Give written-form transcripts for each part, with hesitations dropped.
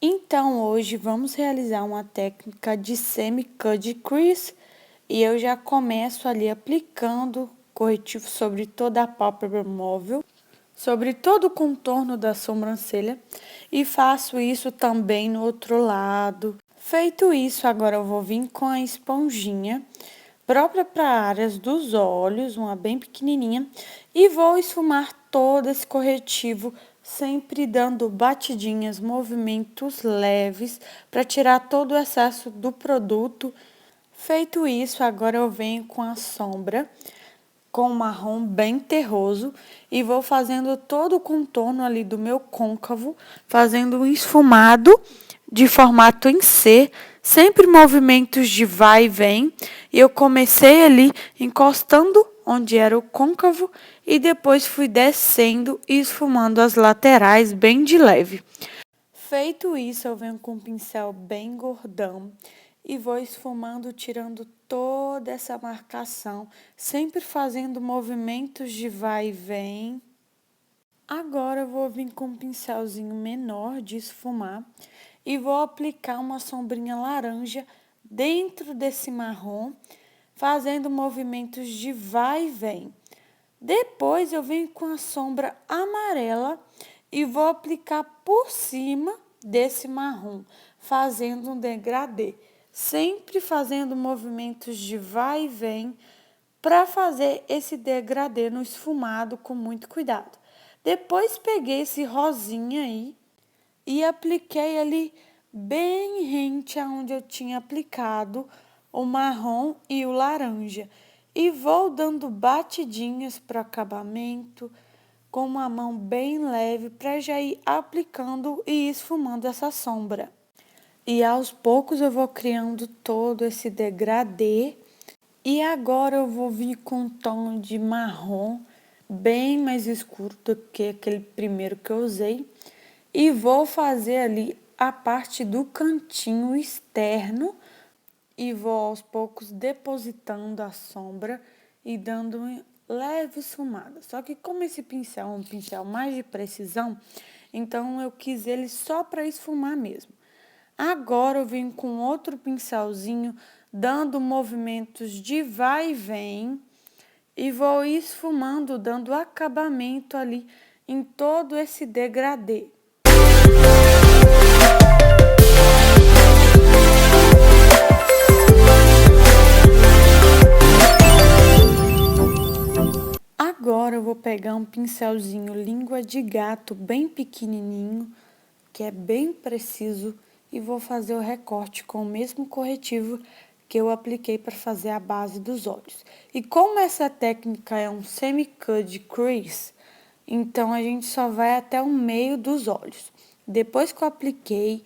Então, hoje vamos realizar uma técnica de semi-cut crease e eu já começo ali aplicando corretivo sobre toda a pálpebra móvel, sobre todo o contorno da sobrancelha e faço isso também no outro lado. Feito isso, agora eu vou vir com a esponjinha própria para áreas dos olhos, uma bem pequenininha, e vou esfumar todo esse corretivo, sempre dando batidinhas, movimentos leves, para tirar todo o excesso do produto. Feito isso, agora eu venho com a sombra, com marrom bem terroso, e vou fazendo todo o contorno ali do meu côncavo, fazendo um esfumado de formato em C, sempre movimentos de vai e vem. E eu comecei ali encostando onde era o côncavo e depois fui descendo e esfumando as laterais bem de leve. Feito isso, eu venho com um pincel bem gordão e vou esfumando, tirando toda essa marcação, sempre fazendo movimentos de vai e vem. Agora eu vou vir com um pincelzinho menor de esfumar e vou aplicar uma sombrinha laranja dentro desse marrom, fazendo movimentos de vai e vem. Depois eu venho com a sombra amarela e vou aplicar por cima desse marrom, fazendo um degradê, sempre fazendo movimentos de vai e vem para fazer esse degradê no esfumado com muito cuidado. Depois peguei esse rosinha aí e apliquei ali bem rente aonde eu tinha aplicado o marrom e o laranja. E vou dando batidinhas para o acabamento com uma mão bem leve para já ir aplicando e esfumando essa sombra. E aos poucos eu vou criando todo esse degradê. E agora eu vou vir com um tom de marrom bem mais escuro do que aquele primeiro que eu usei. E vou fazer ali a parte do cantinho externo e vou aos poucos depositando a sombra e dando uma leve esfumada. Só que como esse pincel é um pincel mais de precisão, então eu quis ele só para esfumar mesmo. Agora eu venho com outro pincelzinho, dando movimentos de vai e vem e vou esfumando, dando acabamento ali em todo esse degradê. Agora eu vou pegar um pincelzinho língua de gato bem pequenininho, que é bem preciso, e vou fazer o recorte com o mesmo corretivo que eu apliquei para fazer a base dos olhos. E como essa técnica é um semi-cut crease, então a gente só vai até o meio dos olhos. Depois que eu apliquei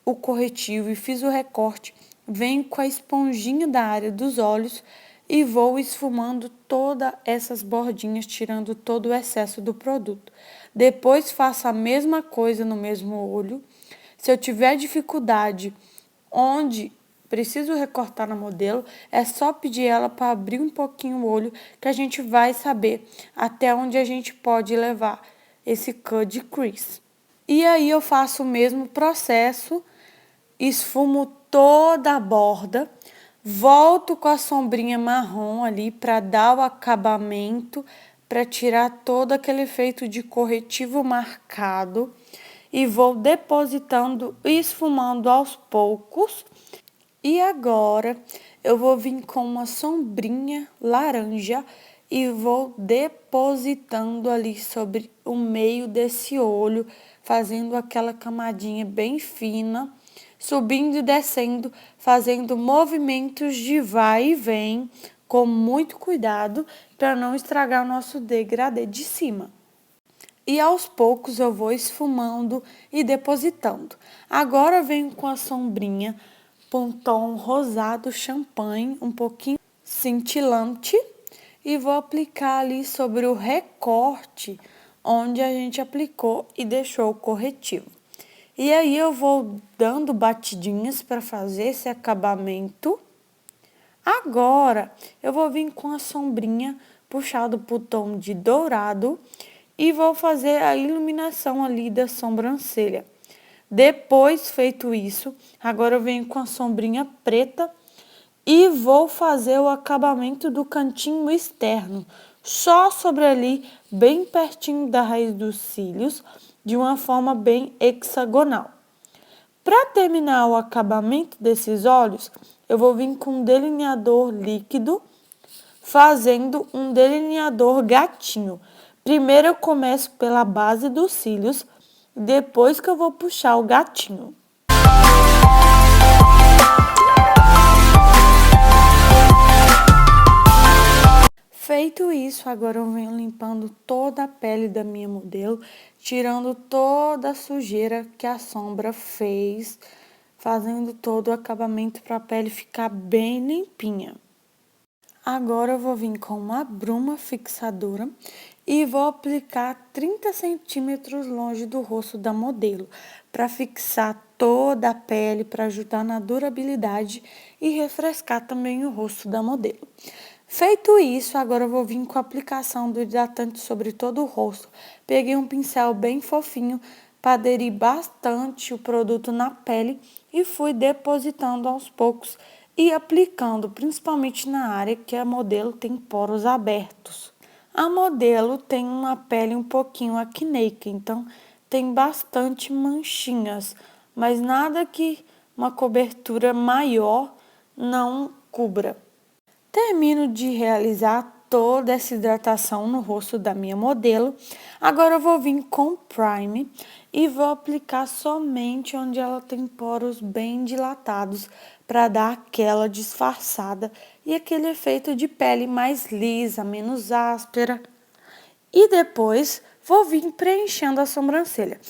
o corretivo e fiz o recorte, venho com a esponjinha da área dos olhos e vou esfumando todas essas bordinhas, tirando todo o excesso do produto. Depois faço a mesma coisa no mesmo olho. Se eu tiver dificuldade onde preciso recortar na modelo, é só pedir ela para abrir um pouquinho o olho, que a gente vai saber até onde a gente pode levar esse cut crease. E aí eu faço o mesmo processo, esfumo toda a borda, volto com a sombrinha marrom ali para dar o acabamento, para tirar todo aquele efeito de corretivo marcado e vou depositando e esfumando aos poucos. E agora eu vou vir com uma sombrinha laranja e vou depositando ali sobre o meio desse olho, fazendo aquela camadinha bem fina, subindo e descendo, fazendo movimentos de vai e vem, com muito cuidado para não estragar o nosso degradê de cima. E aos poucos eu vou esfumando e depositando. Agora eu venho com a sombrinha com um tom rosado champanhe, um pouquinho cintilante, e vou aplicar ali sobre o recorte onde a gente aplicou e deixou o corretivo. E aí eu vou dando batidinhas para fazer esse acabamento. Agora eu vou vir com a sombrinha puxado para o tom de dourado e vou fazer a iluminação ali da sobrancelha. Depois, feito isso, agora eu venho com a sombrinha preta e vou fazer o acabamento do cantinho externo, só sobre ali, bem pertinho da raiz dos cílios, de uma forma bem hexagonal. Para terminar o acabamento desses olhos, eu vou vir com um delineador líquido, fazendo um delineador gatinho. Primeiro eu começo pela base dos cílios, depois que eu vou puxar o gatinho. Feito isso, agora eu venho limpando toda a pele da minha modelo, tirando toda a sujeira que a sombra fez, fazendo todo o acabamento para a pele ficar bem limpinha. Agora eu vou vir com uma bruma fixadora e vou aplicar 30 centímetros longe do rosto da modelo, para fixar toda a pele, para ajudar na durabilidade e refrescar também o rosto da modelo. Feito isso, agora eu vou vir com a aplicação do hidratante sobre todo o rosto. Peguei um pincel bem fofinho para aderir bastante o produto na pele e fui depositando aos poucos e aplicando, principalmente na área que a modelo tem poros abertos. A modelo tem uma pele um pouquinho acneica, então tem bastante manchinhas, mas nada que uma cobertura maior não cubra. Termino de realizar toda essa hidratação no rosto da minha modelo. Agora eu vou vir com Prime e vou aplicar somente onde ela tem poros bem dilatados para dar aquela disfarçada e aquele efeito de pele mais lisa, menos áspera. E depois vou vir preenchendo a sobrancelha.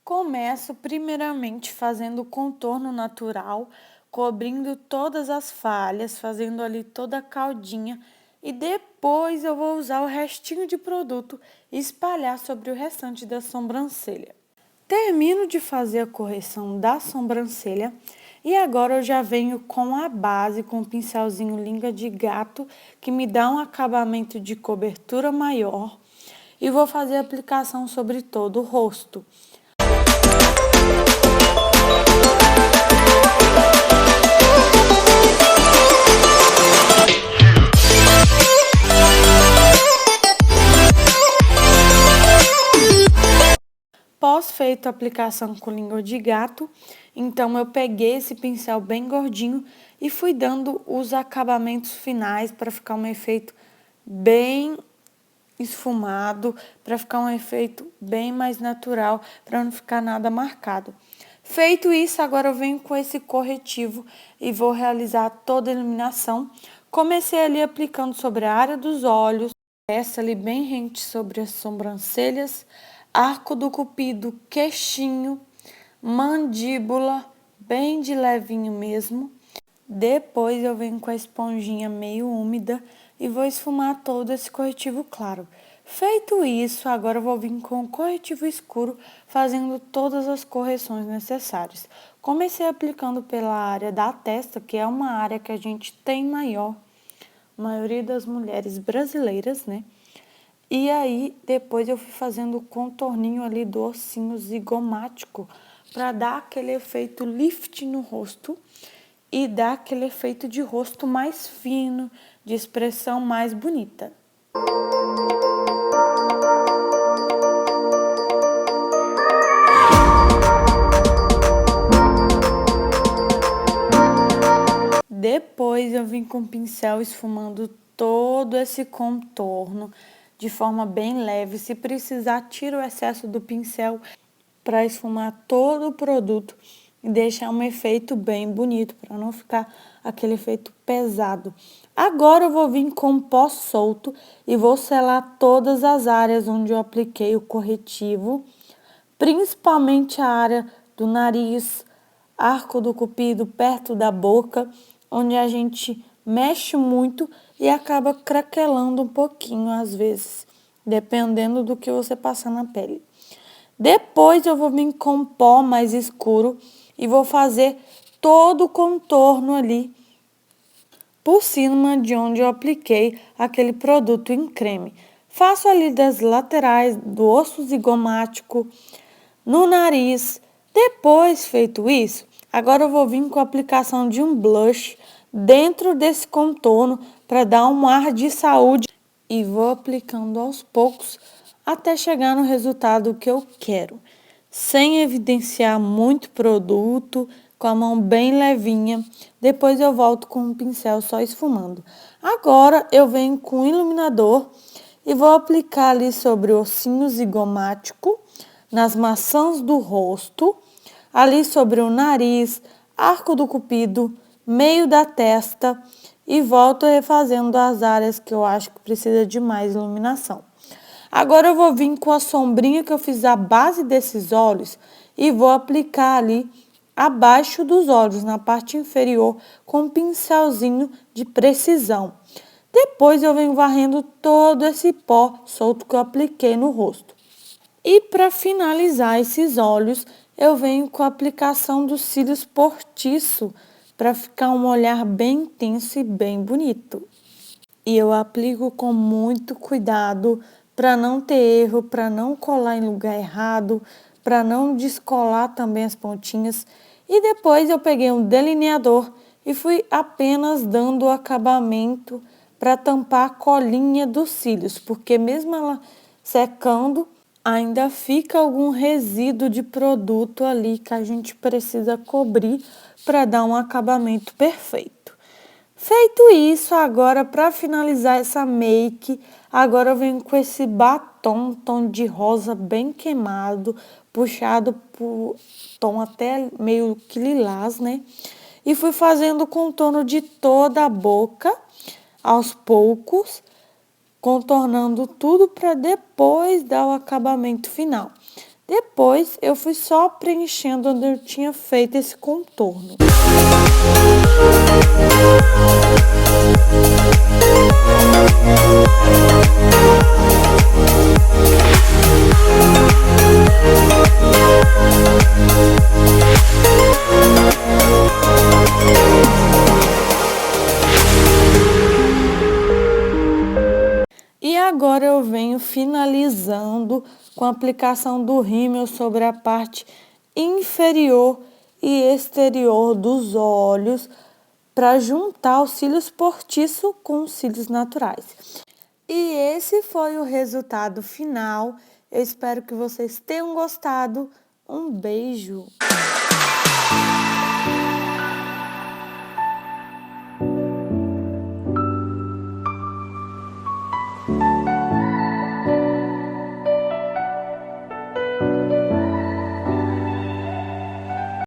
Começo primeiramente fazendo o contorno natural, cobrindo todas as falhas, fazendo ali toda a caldinha e depois eu vou usar o restinho de produto e espalhar sobre o restante da sobrancelha. Termino de fazer a correção da sobrancelha e agora eu já venho com a base, com o pincelzinho língua de gato, que me dá um acabamento de cobertura maior e vou fazer a aplicação sobre todo o rosto. Após feito a aplicação com língua de gato, então eu peguei esse pincel bem gordinho e fui dando os acabamentos finais para ficar um efeito bem esfumado, para ficar um efeito bem mais natural, para não ficar nada marcado. Feito isso, agora eu venho com esse corretivo e vou realizar toda a iluminação. Comecei ali aplicando sobre a área dos olhos, essa ali bem rente sobre as sobrancelhas, arco do cupido, queixinho, mandíbula, bem de levinho mesmo. Depois eu venho com a esponjinha meio úmida e vou esfumar todo esse corretivo claro. Feito isso, agora eu vou vir com o corretivo escuro, fazendo todas as correções necessárias. Comecei aplicando pela área da testa, que é uma área que a gente tem maior, a maioria das mulheres brasileiras, né? E aí, depois eu fui fazendo o contorninho ali do ossinho zigomático para dar aquele efeito lift no rosto e dar aquele efeito de rosto mais fino, de expressão mais bonita. Depois eu vim com o pincel esfumando todo esse contorno de forma bem leve. Se precisar, tira o excesso do pincel para esfumar todo o produto e deixar um efeito bem bonito, para não ficar aquele efeito pesado. Agora eu vou vir com pó solto e vou selar todas as áreas onde eu apliquei o corretivo, principalmente a área do nariz, arco do cupido, perto da boca, onde a gente mexe muito e acaba craquelando um pouquinho às vezes, dependendo do que você passar na pele. Depois eu vou vir com pó mais escuro e vou fazer todo o contorno ali por cima de onde eu apliquei aquele produto em creme. Faço ali das laterais do osso zigomático, no nariz, Depois feito isso, agora eu vou vir com a aplicação de um blush dentro desse contorno para dar um ar de saúde e vou aplicando aos poucos até chegar no resultado que eu quero, sem evidenciar muito produto, com a mão bem levinha. Depois eu volto com um pincel só esfumando. Agora eu venho com o iluminador e vou aplicar ali sobre o ossinho zigomático, nas maçãs do rosto, ali sobre o nariz, arco do cupido, meio da testa e volto refazendo as áreas que eu acho que precisa de mais iluminação. Agora eu vou vir com a sombrinha que eu fiz a base desses olhos e vou aplicar ali abaixo dos olhos, na parte inferior, com um pincelzinho de precisão. Depois eu venho varrendo todo esse pó solto que eu apliquei no rosto. E para finalizar esses olhos, eu venho com a aplicação dos cílios postiço, para ficar um olhar bem intenso e bem bonito. E eu aplico com muito cuidado, para não ter erro, para não colar em lugar errado, para não descolar também as pontinhas. E depois eu peguei um delineador e fui apenas dando o acabamento para tampar a colinha dos cílios, porque mesmo ela secando, ainda fica algum resíduo de produto ali que a gente precisa cobrir para dar um acabamento perfeito. Feito isso, agora para finalizar essa make, agora eu venho com esse batom, tom de rosa bem queimado, puxado por tom até meio que lilás, né? E fui fazendo o contorno de toda a boca, aos poucos, contornando tudo para depois dar o acabamento final. Depois eu fui só preenchendo onde eu tinha feito esse contorno. E agora eu venho finalizando com a aplicação do rímel sobre a parte inferior e exterior dos olhos para juntar os cílios postiço com os cílios naturais. E esse foi o resultado final. Eu espero que vocês tenham gostado. Um beijo!